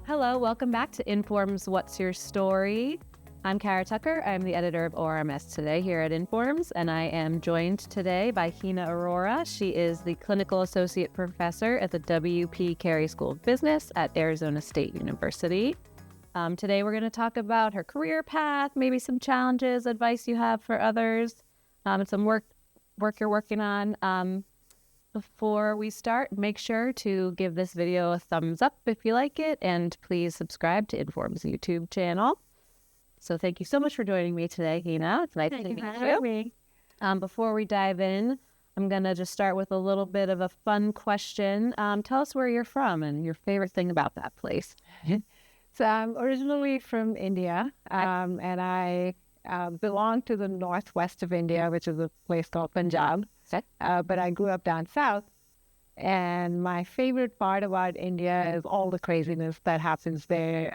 Hello, welcome back to Informs What's Your Story? I'm Kara Tucker. I'm the editor of ORMS Today here at Informs, and I am joined today by Hina Arora. She is the Clinical Associate Professor at the WP Carey School of Business at Arizona State University. Today we're going to talk about her career path, maybe some challenges, advice you have for others, and some work you're working on. Before we start, make sure to give this video a thumbs up if you like it, and please subscribe to Inform's YouTube channel. So thank you so much for joining me today, Hina. It's nice to meet you. Before we dive in, I'm going to just start with a little bit of a fun question. Tell us where you're from and your favorite thing about that place. So I'm originally from India, and I belong to the northwest of India, which is a place called Punjab. But I grew up down south, and my favorite part about India is all the craziness that happens there.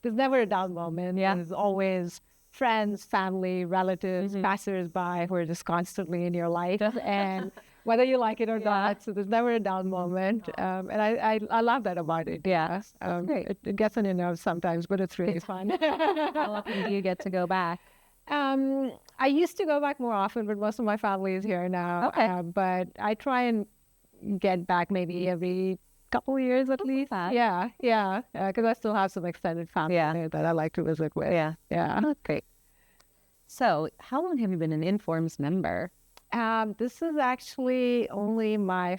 There's never a dull moment. Yeah. There's always friends, family, relatives, passers-by who are just constantly in your life, and whether you like it or not. So there's never a dull moment, and I love that about it. Yeah. It gets on your nerves sometimes, but it's really fun. How often do you get to go back? I used to go back more often, but most of my family is here now. Okay. But I try and get back maybe every couple of years at least. Yeah. Because I still have some extended family there that I like to visit with. Yeah. Oh, great. So how long have you been an Informs member? This is actually only my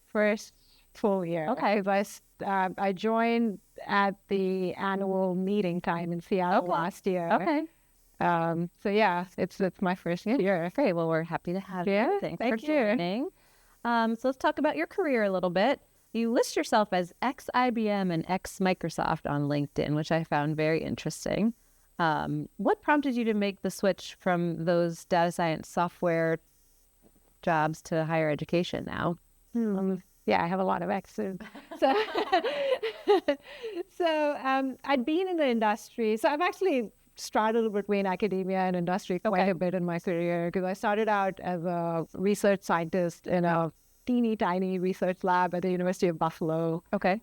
first full year. Okay. Because I joined at the annual meeting time in Seattle last year. Okay. So yeah, it's my first year. Great. Well, we're happy to have you. Thanks for Thank you. joining. So let's talk about your career a little bit. You list yourself as ex-IBM and ex-Microsoft on LinkedIn, which I found very interesting. What prompted you to make the switch from those data science software jobs to higher education now? Yeah, I have a lot of exes. So I'd been in the industry. So I've actually straddled between academia and industry quite a bit in my career, because I started out as a research scientist in a teeny tiny research lab at the University of Buffalo. Okay.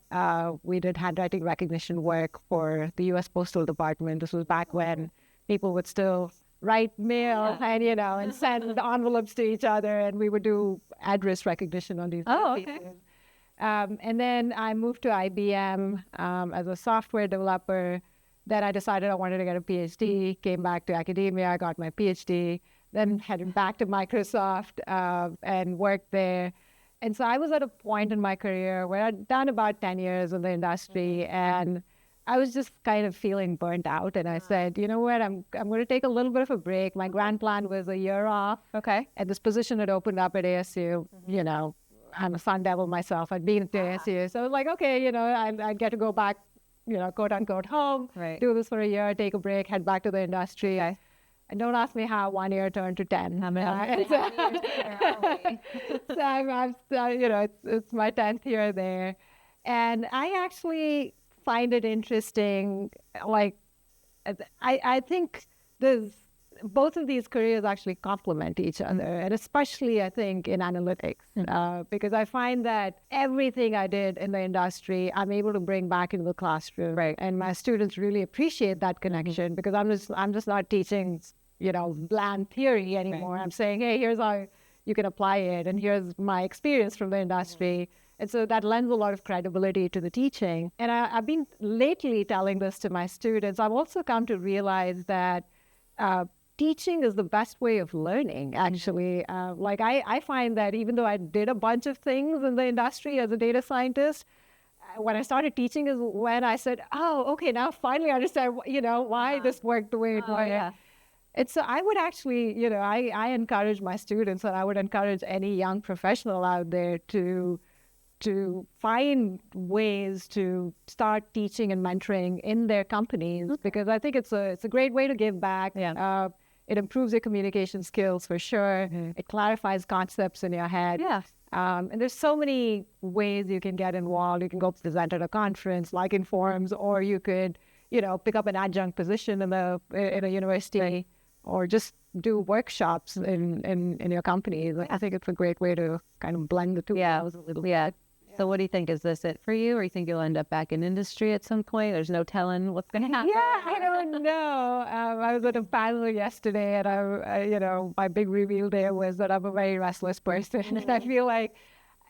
We did handwriting recognition work for the U.S. Postal Department. This was back when people would still write mail and send envelopes to each other, and we would do address recognition on these pieces. And then I moved to IBM as a software developer. Then I decided I wanted to get a PhD, came back to academia, got my PhD, then headed back to Microsoft and worked there. And so I was at a point in my career where I'd done about 10 years in the industry, and I was just kind of feeling burnt out. And I said, you know what, I'm going to take a little bit of a break. My grand plan was a year off. Okay. And this position had opened up at ASU. You know, I'm a Sun Devil myself. I'd been at ASU. So I was like, okay, I'd get to go back, quote unquote, home, do this for a year, take a break, head back to the industry. And don't ask me how 1 year turned to 10. It's my 10th year there. And I actually find it interesting. Like, I think both of these careers actually complement each other, and especially I think in analytics, because I find that everything I did in the industry, I'm able to bring back into the classroom, and my students really appreciate that connection, because I'm just not teaching, bland theory anymore. I'm saying, hey, here's how you can apply it, and here's my experience from the industry. And so that lends a lot of credibility to the teaching. And I've been lately telling this to my students. I've also come to realize that teaching is the best way of learning, actually. I find that even though I did a bunch of things in the industry as a data scientist, when I started teaching is when I said, oh, okay, now finally I understand, why this worked the way it worked. And so I would actually, I encourage my students, and I would encourage any young professional out there to find ways to start teaching and mentoring in their companies, because I think it's a great way to give back. It improves your communication skills for sure. It clarifies concepts in your head. And there's so many ways you can get involved. You can go present at a conference like Informs, or you could, pick up an adjunct position in a university, or just do workshops in your company. I think it's a great way to kind of blend the two. A little. So what do you think? Is this it for you, or you think you'll end up back in industry at some point? There's no telling what's going to happen. Yeah, I don't know. I was at a panel yesterday, and my big reveal there was that I'm a very restless person, and I feel like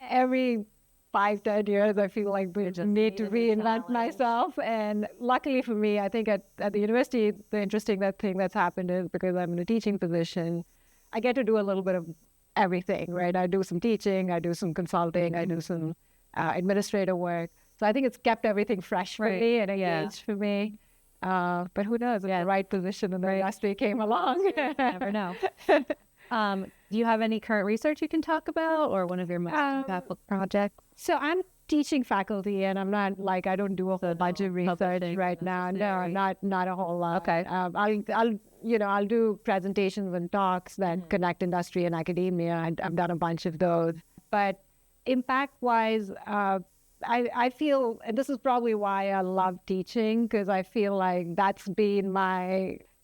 every 5-10 years, I feel like I just need to reinvent myself. And luckily for me, I think at the university, the interesting thing that's happened is because I'm in a teaching position, I get to do a little bit of everything, right? I do some teaching, I do some consulting, I do some administrative work. So I think it's kept everything fresh for me and engaged for me. But who knows? If the right position in the industry came along. Never know. Do you have any current research you can talk about, or one of your most impactful projects? So I'm teaching faculty, and I'm not I don't do a whole bunch of research right now. No, not a whole lot. Okay. I'll do presentations and talks that connect industry and academia. I've done a bunch of those. But impact-wise, I feel, and this is probably why I love teaching, because I feel like that's been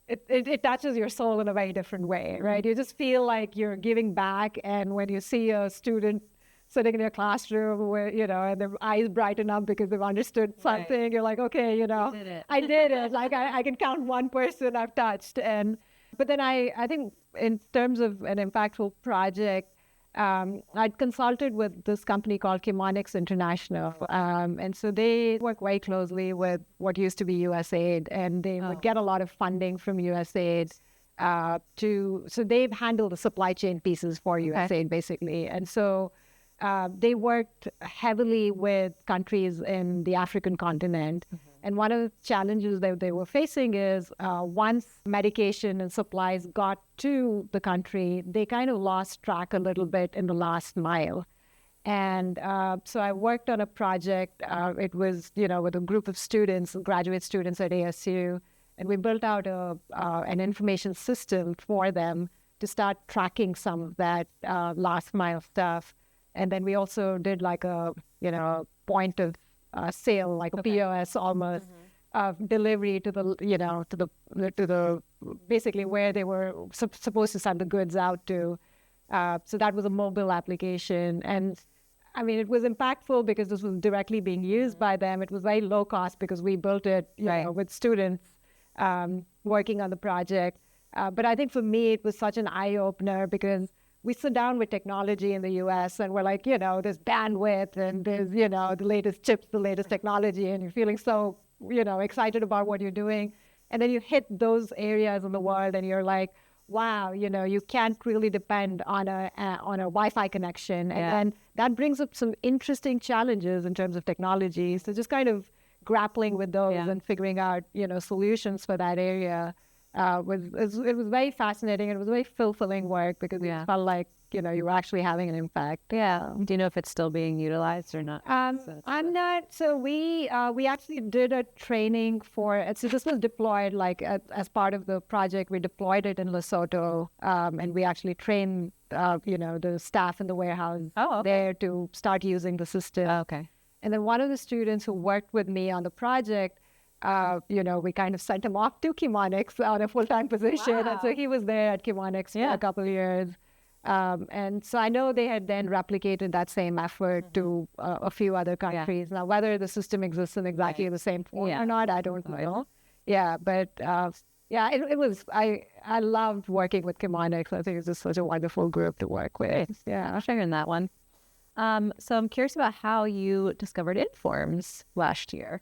it touches your soul in a very different way, right? You just feel like you're giving back, and when you see a student sitting in your classroom where, and their eyes brighten up because they've understood something, you're like, okay, I did it. Like I can count one person I've touched. But then I think in terms of an impactful project, I'd consulted with this company called Chemonics International. And so they work very closely with what used to be USAID, and they would get a lot of funding from USAID so they've handled the supply chain pieces for USAID basically. And so they worked heavily with countries in the African continent. And one of the challenges that they were facing is once medication and supplies got to the country, they kind of lost track a little bit in the last mile. And so I worked on a project. It was, with a group of students, graduate students at ASU, and we built out an information system for them to start tracking some of that last mile stuff. And then we also did like a, point of sale, like a POS almost, of delivery to the basically where they were supposed to send the goods out to. So that was a mobile application. And I mean, it was impactful because this was directly being used by them. It was very low cost because we built it with students working on the project. But I think for me, it was such an eye-opener because we sit down with technology in the US and we're like, there's bandwidth and there's, the latest chips, the latest technology, and you're feeling so, excited about what you're doing. And then you hit those areas in the world and you're like, wow, you can't really depend on a Wi-Fi connection. And then that brings up some interesting challenges in terms of technology. So just kind of grappling with those and figuring out, solutions for that area. It was very fascinating. It was very fulfilling work because it felt like, you were actually having an impact. Yeah. Do you know if it's still being utilized or not? I'm not. So we actually did a training for it. So this was deployed as part of the project. We deployed it in Lesotho, and we actually trained, the staff in the warehouse there to start using the system. Okay. And then one of the students who worked with me on the project, we kind of sent him off to Chemonics on a full-time position. Wow. And so he was there at Chemonics for a couple of years. And so I know they had then replicated that same effort to a few other countries. Now, whether the system exists in exactly the same form or not, I don't know. Yeah, but it was, I loved working with Chemonics. I think it's just such a wonderful group to work with. Yeah, I'll share in that one. So I'm curious about how you discovered Informs last year.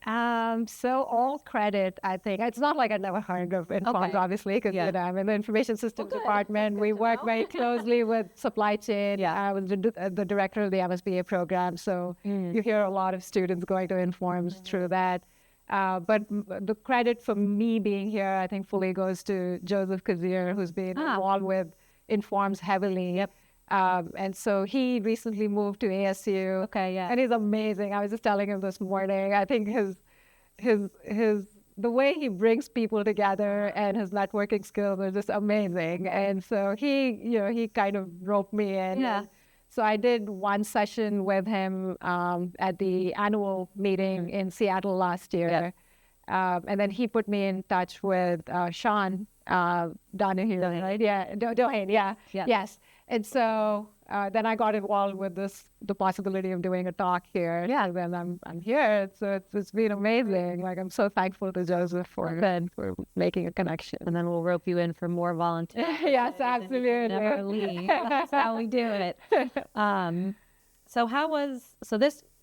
So all credit, I think. It's not like I'd never heard of Informs, obviously, because I'm in the information systems department. We work very closely with supply chain. I was the director of the MSBA program, so you hear a lot of students going to Informs through that. But the credit for me being here, I think, fully goes to Joseph Kazir, who's been involved with Informs heavily. Yep. And so he recently moved to ASU. Okay, yeah. And he's amazing. I was just telling him this morning, I think the way he brings people together and his networking skills are just amazing. And so he kind of roped me in. Yeah. So I did one session with him at the annual meeting in Seattle last year. And then he put me in touch with Sean Donahue, right? Yeah, Dohane, yes. And so then I got involved with the possibility of doing a talk here. Yeah, then I'm here. So it's been amazing. Like, I'm so thankful to Joseph for making a connection. And then we'll rope you in for more volunteers. Yes, absolutely. Never leave. That's how we do it. So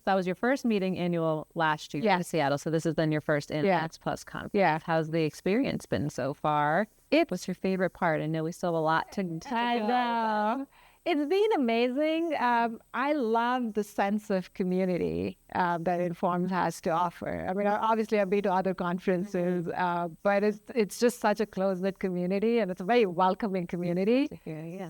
that was your first meeting annual last year in Seattle. So this has been your first X Plus conference. Yeah. How's the experience been so far? What's your favorite part? I know we still have a lot to go. I know. It's been amazing. I love the sense of community that Informs has to offer. I mean, obviously, I've been to other conferences, but it's just such a close-knit community, and it's a very welcoming community.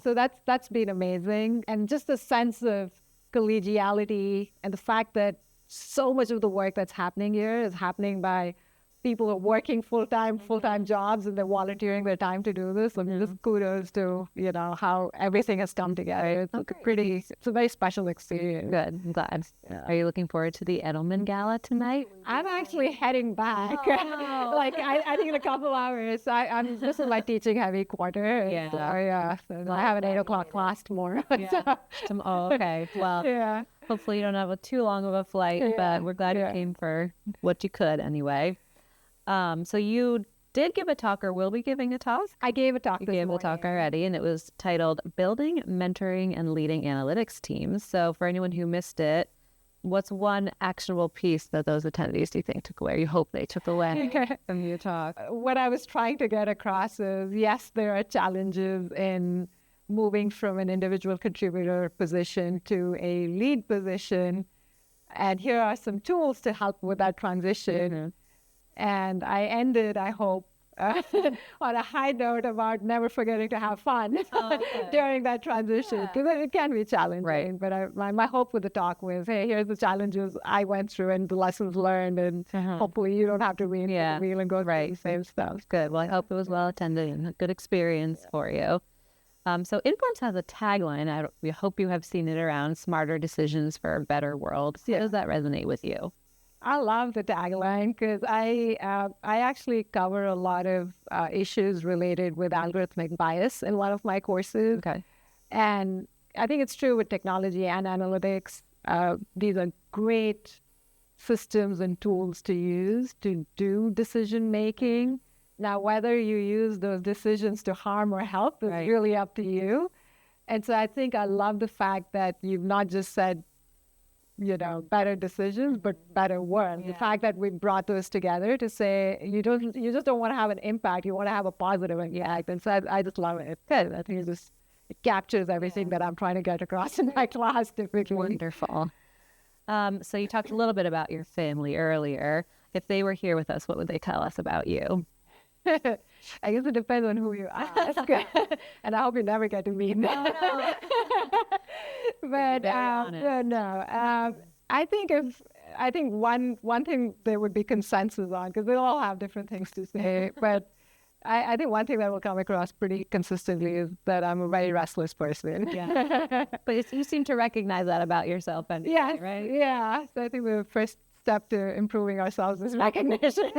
So that's been amazing. And just the sense of collegiality and the fact that so much of the work that's happening here is happening by people who are working full-time jobs, and they're volunteering their time to do this. I mean, just kudos to, how everything has come together. It's a very special experience. Good. I'm glad. Yeah. Are you looking forward to the Edelman Gala tonight? I'm actually heading back. Oh. I think in a couple hours. This is my teaching heavy quarter. So I have an 8 o'clock class tomorrow. Oh, okay. Well, hopefully you don't have too long of a flight, but we're glad you came for what you could anyway. So you did give a talk, or will be giving a talk? I gave a talk. You gave a talk already, and it was titled Building, Mentoring, and Leading Analytics Teams. So for anyone who missed it, what's one actionable piece that those attendees do you think took away, you hope they took away from your talk? What I was trying to get across is, yes, there are challenges in moving from an individual contributor position to a lead position. And here are some tools to help with that transition. Mm-hmm. And I ended, I hope, on a high note about never forgetting to have fun during that transition, because it can be challenging. Right. But my hope with the talk was, hey, here's the challenges I went through and the lessons learned, and hopefully you don't have to reinvent the wheel and go through the same stuff. Good. Well, I hope it was well attended and a good experience for you. So Informs has a tagline. We hope you have seen it around: smarter decisions for a better world. So how does that resonate with you? I love the tagline because I actually cover a lot of issues related with algorithmic bias in one of my courses. Okay. And I think it's true with technology and analytics. These are great systems and tools to use to do decision making. Now, whether you use those decisions to harm or help is really up to you. And so I think I love the fact that you've not just said, better decisions, but better work. The fact that we brought those together to say, you just don't want to have an impact, you want to have a positive impact. And so I just love it. Good. I think it captures everything that I'm trying to get across in my class typically. Wonderful. So you talked a little bit about your family earlier. If they were here with us, what would they tell us about you? I guess it depends on who you ask. And I hope you never get to meet them. No. But I think one thing there would be consensus on, because they'll all have different things to say, but I think one thing that will come across pretty consistently is that I'm a very restless person. Yeah. But you seem to recognize that about yourself, right? Yeah. So I think the first step to improving ourselves is recognition.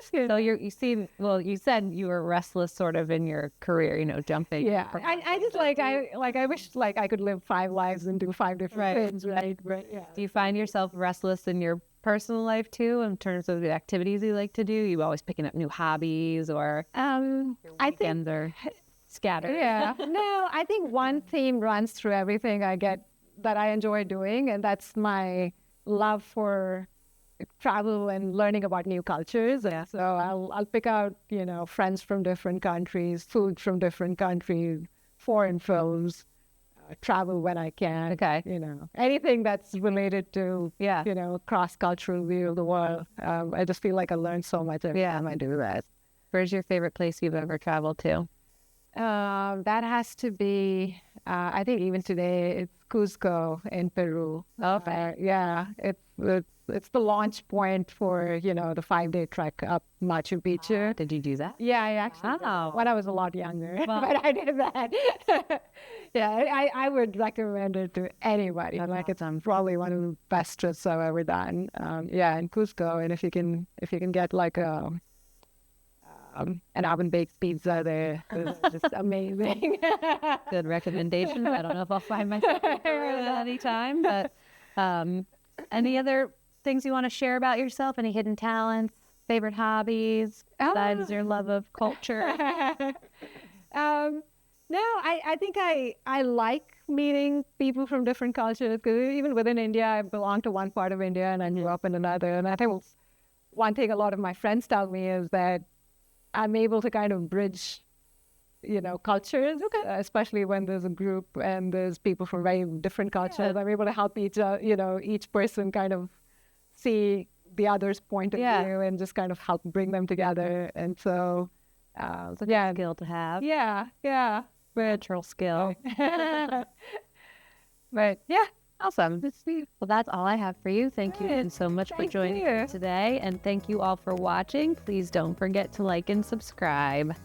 So you said you were restless sort of in your career, jumping. Yeah. I just I wish I could live 5 lives and do 5 different things, right? But, yeah. Do you find yourself restless in your personal life too, in terms of the activities you like to do? You always picking up new hobbies, or I think are scattered? Yeah. No, I think one theme runs through everything I get that I enjoy doing, and that's my love for travel and learning about new cultures. Yeah. So I'll pick out, friends from different countries, food from different countries, foreign films, travel when I can. Okay. Anything that's related to, cross-cultural view of the world. I just feel like I learn so much every time I do that. Where's your favorite place you've ever traveled to? That has to be, I think even today, it's Cusco in Peru. Okay. It's the launch point for, the 5-day trek up Machu Picchu. Did you do that? Yeah, I actually did. When I was a lot younger, but I did that. I would recommend it to anybody. It's probably one of the best trips I've ever done. In Cusco, and if you can get and oven-baked pizza there. It was just amazing. Good recommendation. I don't know if I'll find myself at any time, but any other things you want to share about yourself? Any hidden talents, favorite hobbies, besides your love of culture? No, I think I like meeting people from different cultures, because even within India, I belong to one part of India and I grew up in another. And I think one thing a lot of my friends tell me is that I'm able to kind of bridge, cultures, especially when there's a group and there's people from very different cultures. I'm able to help each person kind of see the other's point of view and just kind of help bring them together. And so, it's a good skill to have. Yeah. Natural skill. But yeah. Awesome. Well, that's all I have for you. Thank you so much for joining me today. And thank you all for watching. Please don't forget to like and subscribe.